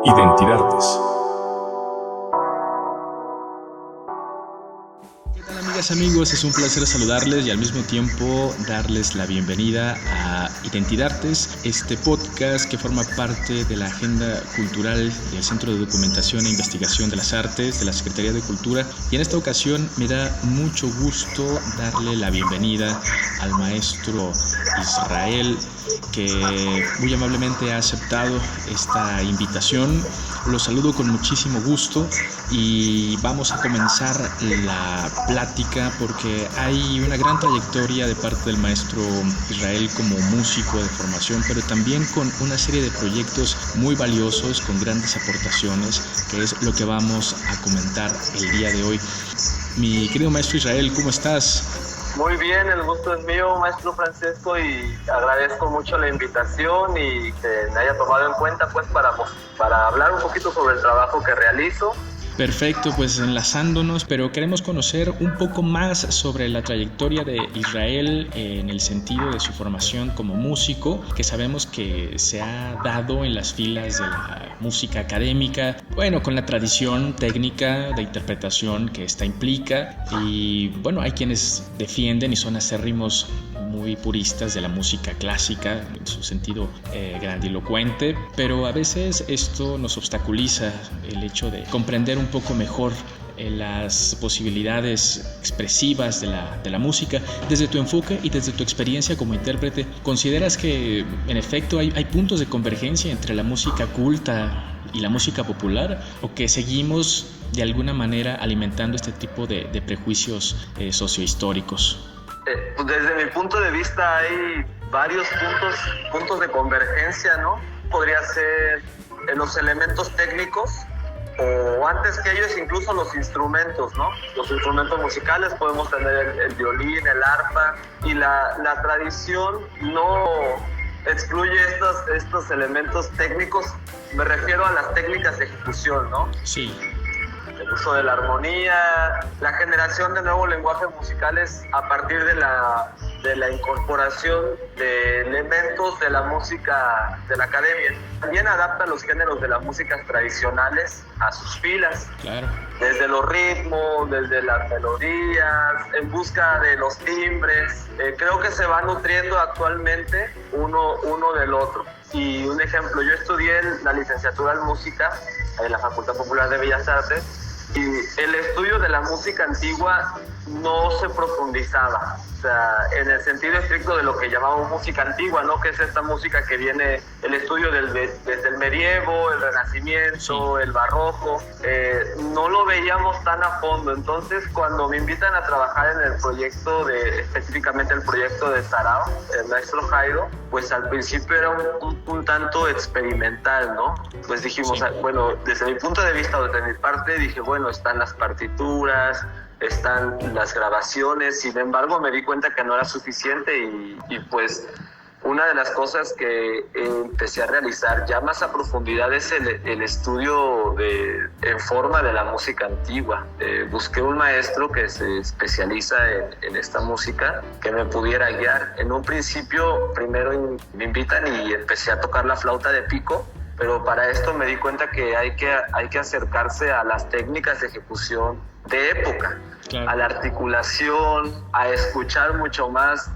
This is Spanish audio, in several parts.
Identidades. ¿Qué tal, amigas, amigos? Es un placer saludarles y al mismo tiempo darles la bienvenida a Identidades, este podcast que forma parte de la agenda cultural del Centro de Documentación e Investigación de las Artes de la Secretaría de Cultura. Y en esta ocasión me da mucho gusto darle la bienvenida al maestro Israel, que muy amablemente ha aceptado esta invitación. Los saludo con muchísimo gusto y vamos a comenzar la plática porque hay una gran trayectoria de parte del maestro Israel como músico de formación, pero también con una serie de proyectos muy valiosos, con grandes aportaciones, que es lo que vamos a comentar el día de hoy. Mi querido maestro Israel, ¿cómo estás? Muy bien, el gusto es mío, maestro Francesco, y agradezco mucho la invitación y que me haya tomado en cuenta pues para hablar un poquito sobre el trabajo que realizo. Perfecto, pues enlazándonos, pero queremos conocer un poco más sobre la trayectoria de Israel en el sentido de su formación como músico, que sabemos que se ha dado en las filas de la música académica, bueno, con la tradición técnica de interpretación que esta implica, y bueno, hay quienes defienden y son acérrimos muy puristas de la música clásica en su sentido grandilocuente, pero a veces esto nos obstaculiza el hecho de comprender un poco mejor las posibilidades expresivas de la música. Desde tu enfoque y desde tu experiencia como intérprete, ¿consideras que en efecto hay puntos de convergencia entre la música culta y la música popular, o que seguimos de alguna manera alimentando este tipo de prejuicios sociohistóricos? Desde mi punto de vista hay varios puntos de convergencia, ¿no? Podría ser en los elementos técnicos, o antes que ellos incluso los instrumentos, ¿no? Los instrumentos musicales, podemos tener el violín, el arpa, y la tradición no excluye estos elementos técnicos. Me refiero a las técnicas de ejecución, ¿no? Sí. El uso de la armonía, la generación de nuevos lenguajes musicales a partir de la incorporación de elementos de la música de la academia. También adapta los géneros de las músicas tradicionales a sus filas. Claro. Desde los ritmos, desde las melodías, en busca de los timbres. Creo que se va nutriendo actualmente uno del otro. Y un ejemplo, yo estudié la licenciatura en música en la Facultad Popular de Bellas Artes, y el estudio de la música antigua no se profundizaba, o sea, en el sentido estricto de lo que llamamos música antigua, ¿no? Que es esta música que viene, el estudio desde el medievo, el renacimiento, el barroco, no lo veíamos tan a fondo. Entonces, cuando me invitan a trabajar en el proyecto específicamente el proyecto de Sarao, el maestro Jairo, pues al principio era un tanto experimental, ¿no? Pues dijimos, bueno, desde mi punto de vista, desde mi parte, dije, bueno, están las partituras, están las grabaciones. Sin embargo, me di cuenta que no era suficiente y pues una de las cosas que empecé a realizar ya más a profundidad es el estudio en forma de la música antigua. Busqué un maestro que se especializa en esta música que me pudiera guiar. En un principio, primero me invitan y empecé a tocar la flauta de pico, pero para esto me di cuenta que hay que acercarse a las técnicas de ejecución de época, claro, a la articulación, a escuchar mucho más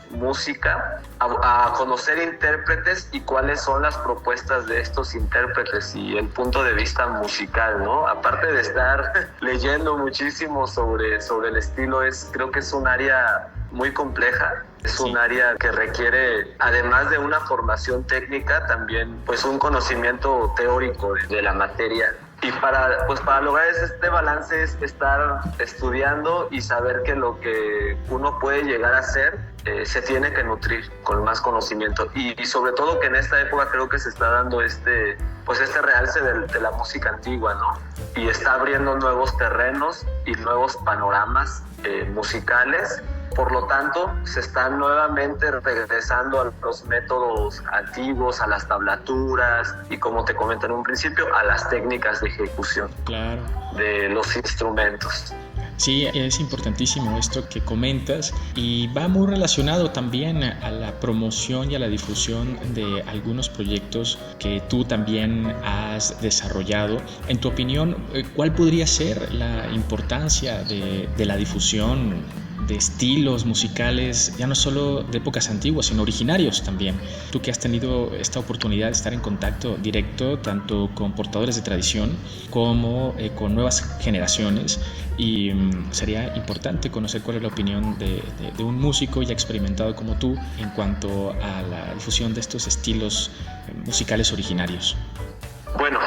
música, a conocer intérpretes y cuáles son las propuestas de estos intérpretes y el punto de vista musical, ¿no? Aparte de estar leyendo muchísimo sobre el estilo, creo que es un área muy compleja. Es un área que requiere, además de una formación técnica, también pues un conocimiento teórico de la materia. Y para lograr este balance es estar estudiando y saber que lo que uno puede llegar a hacer se tiene que nutrir con más conocimiento. Y sobre todo que en esta época creo que se está dando este realce de la música antigua, ¿no? Y está abriendo nuevos terrenos y nuevos panoramas musicales. Por lo tanto, se están nuevamente regresando a los métodos antiguos, a las tablaturas y, como te comenté en un principio, a las técnicas de ejecución, claro, de los instrumentos. Sí, es importantísimo esto que comentas y va muy relacionado también a la promoción y a la difusión de algunos proyectos que tú también has desarrollado. En tu opinión, ¿cuál podría ser la importancia de la difusión de estilos musicales, ya no solo de épocas antiguas, sino originarios también? Tú que has tenido esta oportunidad de estar en contacto directo tanto con portadores de tradición como con nuevas generaciones, y sería importante conocer cuál es la opinión de un músico ya experimentado como tú en cuanto a la difusión de estos estilos musicales originarios. Bueno,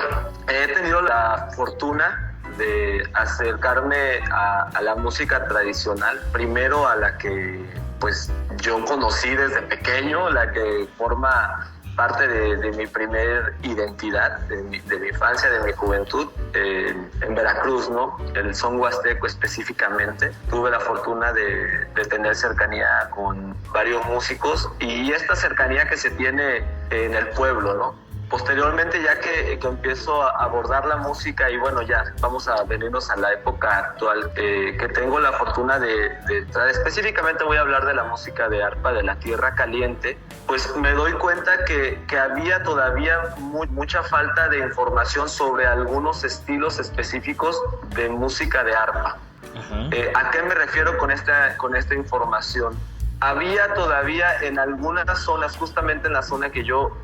he tenido la fortuna de acercarme a la música tradicional, primero a la que pues yo conocí desde pequeño, la que forma parte de mi primer identidad, de mi infancia, de mi juventud, en Veracruz, ¿no? El son huasteco específicamente. Tuve la fortuna de tener cercanía con varios músicos y esta cercanía que se tiene en el pueblo, ¿no? Posteriormente, ya que empiezo a abordar la música y bueno, ya vamos a venirnos a la época actual, que tengo la fortuna de traer, específicamente voy a hablar de la música de arpa de la Tierra Caliente, pues me doy cuenta que había todavía mucha falta de información sobre algunos estilos específicos de música de arpa. ¿A qué me refiero con esta información? Había todavía en algunas zonas, justamente en la zona que yo,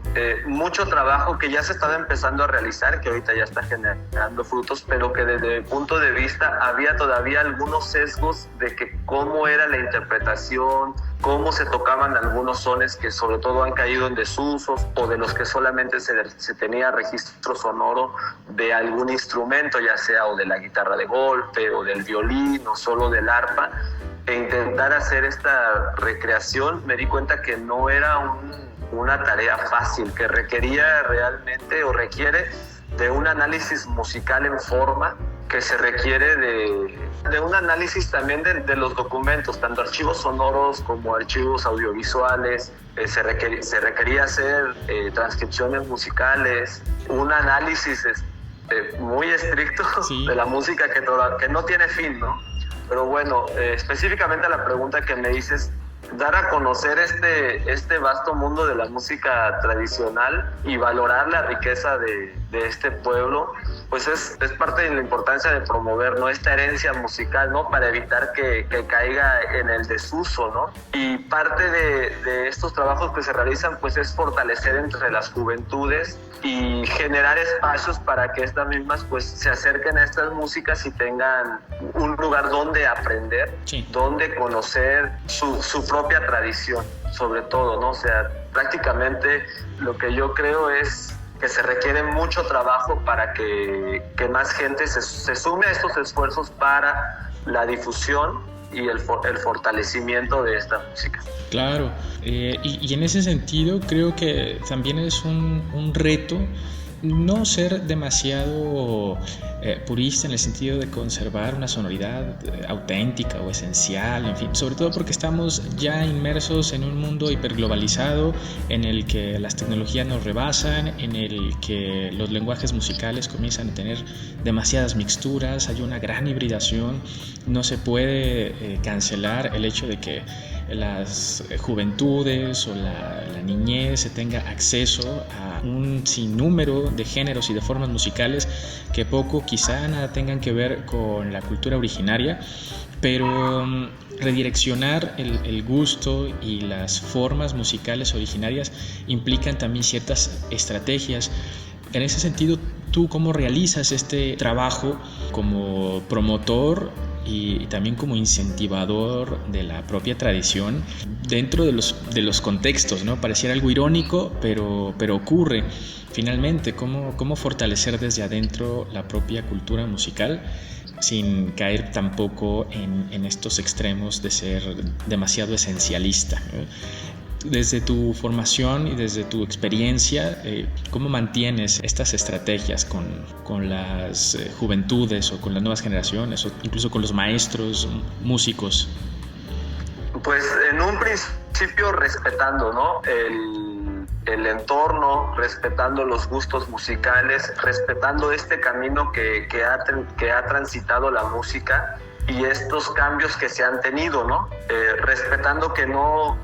mucho trabajo que ya se estaba empezando a realizar, que ahorita ya está generando frutos, pero que desde mi punto de vista había todavía algunos sesgos de que cómo era la interpretación, cómo se tocaban algunos sones que sobre todo han caído en desusos o de los que solamente se tenía registro sonoro de algún instrumento, ya sea o de la guitarra de golpe o del violín o solo del arpa. E intentar hacer esta recreación, me di cuenta que no era una tarea fácil, que requería realmente o requiere de un análisis musical en forma, que se requiere de un análisis también de los documentos, tanto archivos sonoros como archivos audiovisuales. Se requería hacer transcripciones musicales, un análisis muy estricto de la música que no tiene fin, ¿no? Pero bueno, específicamente a la pregunta que me dices, dar a conocer este vasto mundo de la música tradicional y valorar la riqueza de este pueblo, pues es parte de la importancia de promover, ¿no?, esta herencia musical, ¿no?, para evitar que caiga en el desuso, ¿no? Y parte de estos trabajos que se realizan, pues es fortalecer entre las juventudes y generar espacios para que estas mismas pues se acerquen a estas músicas y tengan un lugar donde aprender, sí, donde conocer su propia tradición, sobre todo, ¿no? O sea, prácticamente lo que yo creo es que se requiere mucho trabajo para que más gente se sume a estos esfuerzos para la difusión y el fortalecimiento de esta música. Claro, y en ese sentido creo que también es un reto no ser demasiado purista en el sentido de conservar una sonoridad auténtica o esencial, en fin, sobre todo porque estamos ya inmersos en un mundo hiperglobalizado en el que las tecnologías nos rebasan, en el que los lenguajes musicales comienzan a tener demasiadas mixturas, hay una gran hibridación, no se puede cancelar el hecho de que las juventudes o la niñez se tenga acceso a un sinnúmero de géneros y de formas musicales que poco quizá nada tengan que ver con la cultura originaria, pero redireccionar el gusto y las formas musicales originarias implican también ciertas estrategias. En ese sentido, ¿tú cómo realizas este trabajo como promotor y también como incentivador de la propia tradición dentro de los contextos, ¿no? Pareciera algo irónico, pero ocurre finalmente. ¿Cómo fortalecer desde adentro la propia cultura musical sin caer tampoco en estos extremos de ser demasiado esencialista, ¿no? Desde tu formación y desde tu experiencia, ¿cómo mantienes estas estrategias con las juventudes o con las nuevas generaciones o incluso con los maestros, músicos? Pues en un principio respetando, ¿no?, el entorno, respetando los gustos musicales, respetando este camino que ha transitado la música. y estos cambios que se han tenido, ¿no? Respetando que no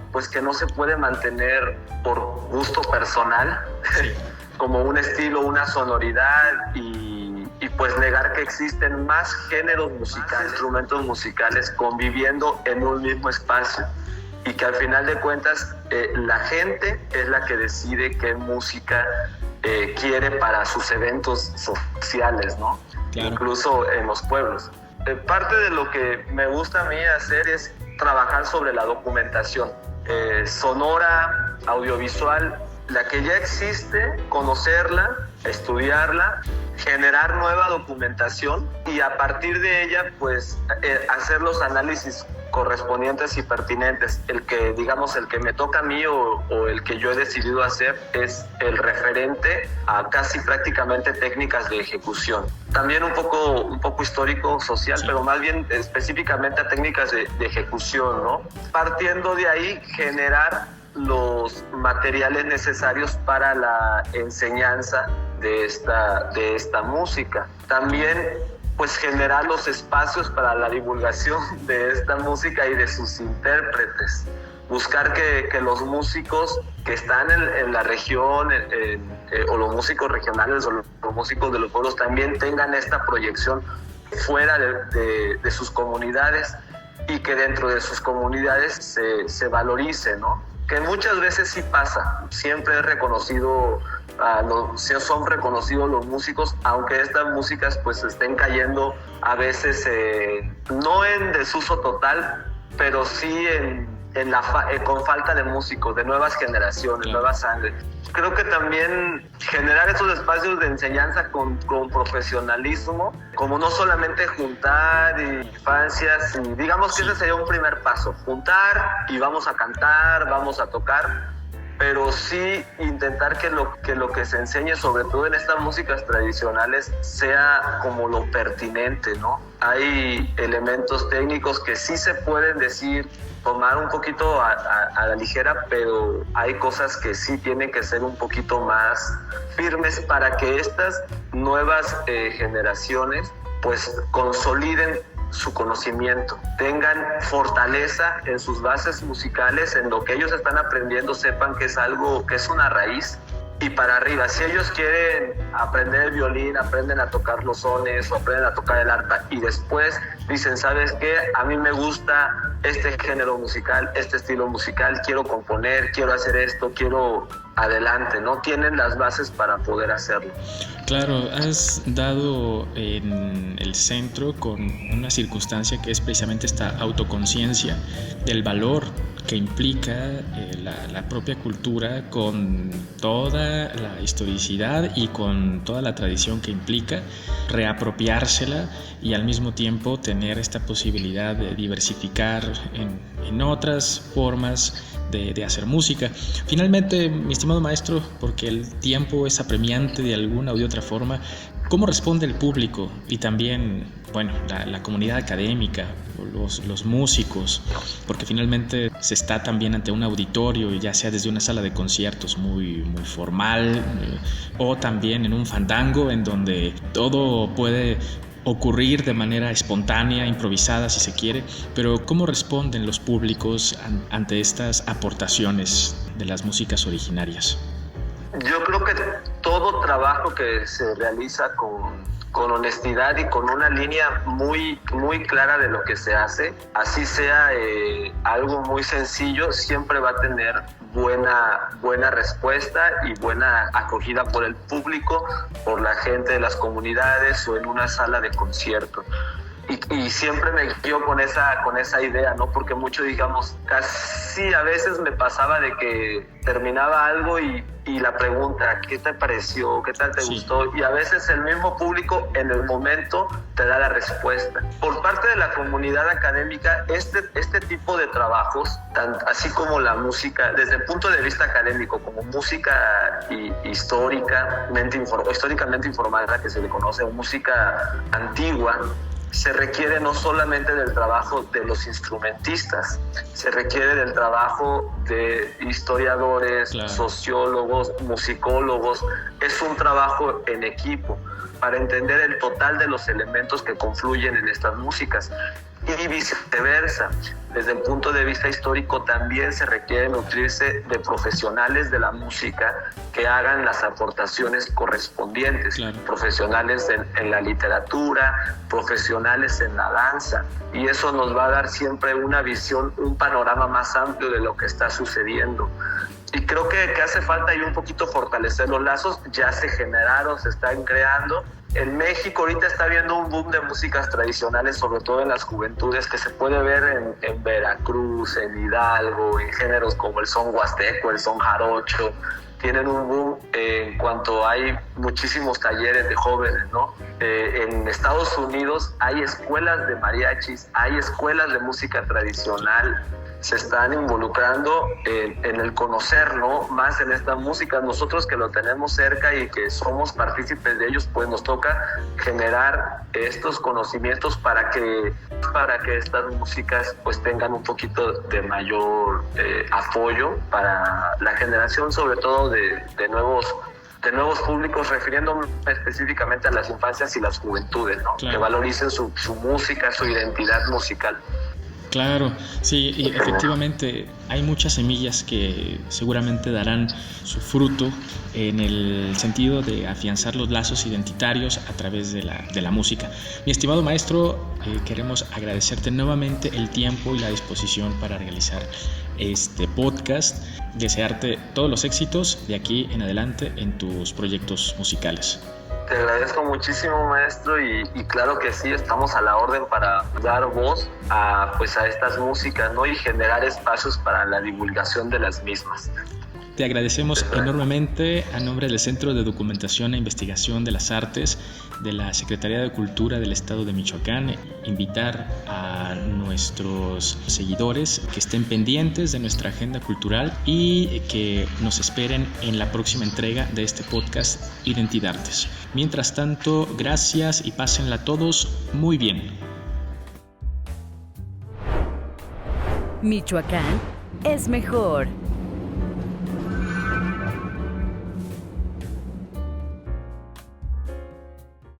se puede mantener por gusto personal, sí, como un estilo, una sonoridad y pues negar que existen más géneros musicales, instrumentos musicales conviviendo en un mismo espacio y que al final de cuentas la gente es la que decide qué música quiere para sus eventos sociales, ¿no? Claro. Incluso en los pueblos. Parte de lo que me gusta a mí hacer es trabajar sobre la documentación sonora, audiovisual, la que ya existe, conocerla, estudiarla, generar nueva documentación y a partir de ella pues hacer los análisis correspondientes y pertinentes. El que me toca a mí o el que yo he decidido hacer es el referente a casi prácticamente técnicas de ejecución. También un poco histórico, social, sí, pero más bien específicamente a técnicas de ejecución, ¿no? Partiendo de ahí, generar los materiales necesarios para la enseñanza de esta música. También pues generar los espacios para la divulgación de esta música y de sus intérpretes. Buscar que los músicos que están en la región o los músicos regionales o los músicos de los pueblos también tengan esta proyección fuera de sus comunidades y que dentro de sus comunidades se valorice, ¿no? Que muchas veces sí pasa, siempre es reconocido, son reconocidos los músicos, aunque estas músicas pues estén cayendo a veces no en desuso total, pero sí con falta de músicos, de nuevas generaciones, nueva sangre. Creo que también generar esos espacios de enseñanza con profesionalismo, como no solamente juntar infancias, y digamos que ese sería un primer paso, juntar y vamos a cantar, vamos a tocar, pero sí intentar que lo que se enseñe, sobre todo en estas músicas tradicionales, sea como lo pertinente, ¿no? Hay elementos técnicos que sí se pueden decir, tomar un poquito a la ligera, pero hay cosas que sí tienen que ser un poquito más firmes para que estas nuevas generaciones pues consoliden su conocimiento, tengan fortaleza en sus bases musicales, en lo que ellos están aprendiendo, sepan que es algo, que es una raíz y para arriba. Si ellos quieren aprender el violín, aprenden a tocar los sones o aprenden a tocar el arpa y después dicen, ¿sabes qué? A mí me gusta este género musical, este estilo musical, quiero componer, quiero hacer esto, quiero adelante, ¿no? Tienen las bases para poder hacerlo. Claro, has dado en el centro con una circunstancia que es precisamente esta autoconciencia del valor que implica la propia cultura con toda la historicidad y con toda la tradición que implica, reapropiársela y al mismo tiempo tener esta posibilidad de diversificar en otras formas de hacer música. Finalmente, mi estimado maestro, porque el tiempo es apremiante de alguna u de otra forma, ¿cómo responde el público y también, bueno, la comunidad académica, los músicos? Porque finalmente se está también ante un auditorio, ya sea desde una sala de conciertos muy, muy formal o también en un fandango en donde todo puede ocurrir de manera espontánea, improvisada si se quiere, pero ¿cómo responden los públicos ante estas aportaciones de las músicas originarias? Yo creo que todo trabajo que se realiza con honestidad y con una línea muy, muy clara de lo que se hace, así sea algo muy sencillo, siempre va a tener buena respuesta y buena acogida por el público, por la gente de las comunidades o en una sala de concierto. Y siempre me guío con esa idea, ¿no? Porque mucho, digamos, casi a veces me pasaba de que terminaba algo y la pregunta, ¿qué te pareció? ¿Qué tal te gustó? Y a veces el mismo público en el momento te da la respuesta. Por parte de la comunidad académica, este tipo de trabajos, así como la música, desde el punto de vista académico, como música históricamente informada, que se le conoce, o música antigua, se requiere no solamente del trabajo de los instrumentistas, se requiere del trabajo de historiadores, claro, sociólogos, musicólogos. Es un trabajo en equipo para entender el total de los elementos que confluyen en estas músicas. y viceversa. Desde el punto de vista histórico también se requiere nutrirse de profesionales de la música que hagan las aportaciones correspondientes, claro. Profesionales en la literatura, profesionales en la danza, y eso nos va a dar siempre una visión, un panorama más amplio de lo que está sucediendo. Y creo que hace falta ahí un poquito fortalecer los lazos, ya se generaron, se están creando. En México ahorita está habiendo un boom de músicas tradicionales, sobre todo en las juventudes, que se puede ver en Veracruz, en Hidalgo, en géneros como el son huasteco, el son jarocho. Tienen un boom en cuanto hay muchísimos talleres de jóvenes, ¿no? En Estados Unidos hay escuelas de mariachis, hay escuelas de música tradicional. Se están involucrando en el conocer, ¿no? Más en esta música. Nosotros que lo tenemos cerca y que somos partícipes de ellos, pues nos toca generar estos conocimientos para que estas músicas pues tengan un poquito de mayor apoyo para la generación, sobre todo de nuevos públicos, refiriéndome específicamente a las infancias y las juventudes, ¿no? Claro. Que valoricen su música, su identidad musical. Claro, sí, y efectivamente hay muchas semillas que seguramente darán su fruto en el sentido de afianzar los lazos identitarios a través de la música. Mi estimado maestro, queremos agradecerte nuevamente el tiempo y la disposición para realizar este podcast, desearte todos los éxitos de aquí en adelante en tus proyectos musicales. Te agradezco muchísimo, maestro, y claro que sí, estamos a la orden para dar voz a estas músicas, ¿no? Y generar espacios para la divulgación de las mismas. Te agradecemos enormemente a nombre del Centro de Documentación e Investigación de las Artes de la Secretaría de Cultura del Estado de Michoacán, invitar a nuestros seguidores que estén pendientes de nuestra agenda cultural y que nos esperen en la próxima entrega de este podcast Identidades. Mientras tanto, gracias y pásenla todos muy bien. Michoacán es mejor.